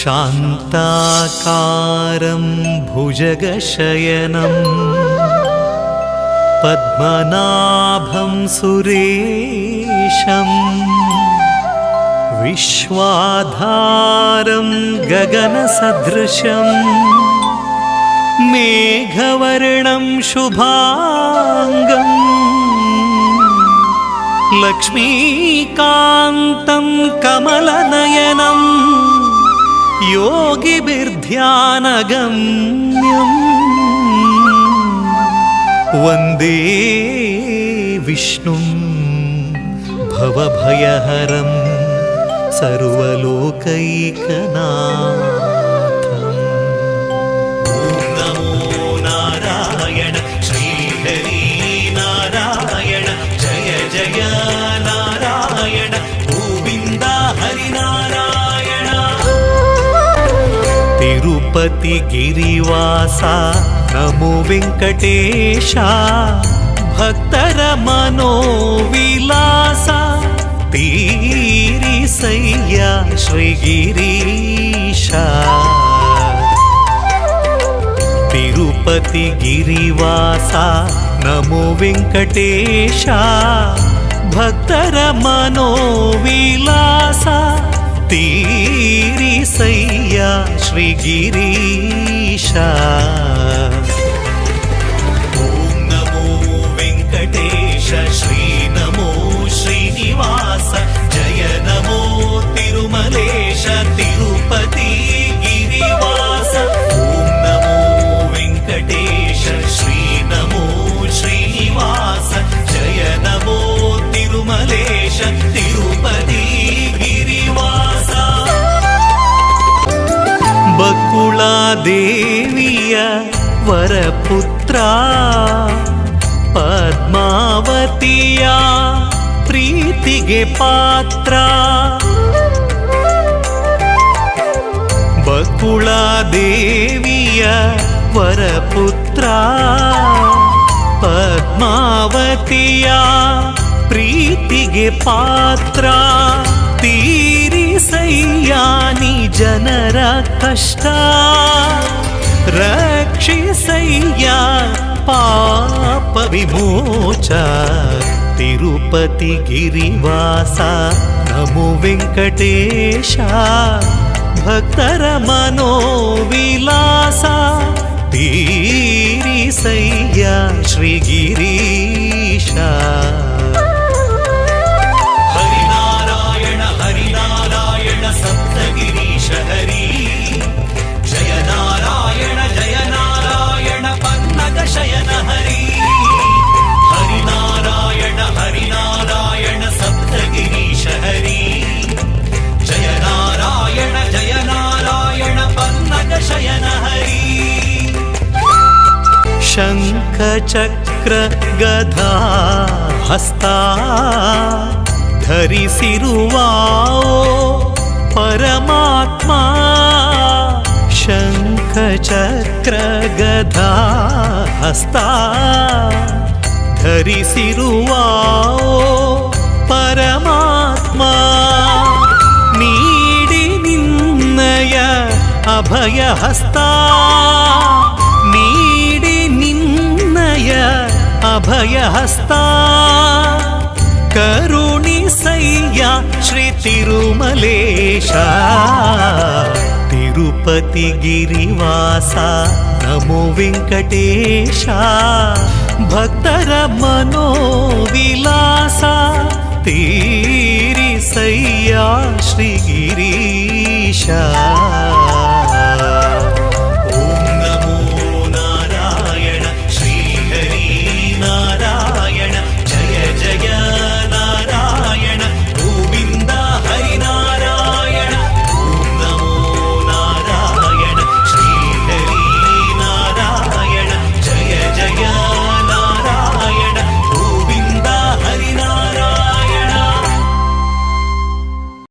शान्ताकारं भुजगशयनं पद्मनाभं सुरेशं विश्वाधारं गगनसदृशं मेघवर्णं शुभांगं लक्ष्मीकान्तं कमलनयनं योगिभिर्ध्यानगम्यं वन्दे विष्णुं भवभयहरं सर्वलोकैकनाथम्। नमो नारायण श्रीहरि नारायण जय जय नारायण गोविन्द हरिनारायण। तिरुपति गिरिवासा नमो वेंकटेश भक्तर मनोविलासा तीरिसय्या श्रीगिरीशा। तिरुपति गिरिवासा नमो वेंकटेश भक्तर मनोविलासा तीरिसय्या श्रीगिरीशा। ओम नमो वेंकटेश श्री नमो श्रीनिवास जय नमो तिरुमलेश तिरुपति गिरिवास। ओम नमो वेंकटेश श्री नमो श्रीनिवास जय नमो तिरुमलेश तिरुपति गिरिवास। बकुळा देविय वरपुत्रा पद्मावतिಯ ಪ್ರೀತಿಗೆ ಪಾತ್ರ ಬಕುಳಾ ದೇವಿಯ ವರಪುತ್ರ ಪದ್ಮಾವತಿಯ ಪ್ರೀತಿಗೆ ಪಾತ್ರ ತೀರಿಸಯ್ಯ ನೀ ಜನರ ಕಷ್ಟ ರಕ್ಷಿಸಯ್ಯ ಪಾಪ ವಿಮೋಚ। तिरुपति गिरिवासा नमो वेंकटेश भक्तर मनोविलासा तीरिसय्या श्रीगिरीशा। हरिनारायण हरिनारायण सप्तगिरीश हरि जय नारायण पन्नग शयन हरि। हरिनारायण हरिनारायण सप्तगिरीश हरि जय नारायण पन्नग शयन हरि। शंख चक्र गदा हस्ता धरिसिरुवाओ परमात्मा। शंख चक्र गदा हस्ता ಧರಿಸಿರುವಾओ ಪರಮಾತ್ಮ ನೀಡಿ ನಿನ್ನಯ ಅಭಯ ಹಸ್ತ ನೀಡಿ ನಿನ್ನಯ ಅಭಯ ಹಸ್ತ ಕರುಣಿಸಯ್ಯ ಶ್ರೀ ತಿರುಮಲೇಶ। ತಿರುಪತಿ ಗಿರಿವಾಸ ನಮೋ ವೆಂಕಟೇಶ ಭಕ್ತರ मनोविलासा तीरिसय्या श्रीगिरीशा।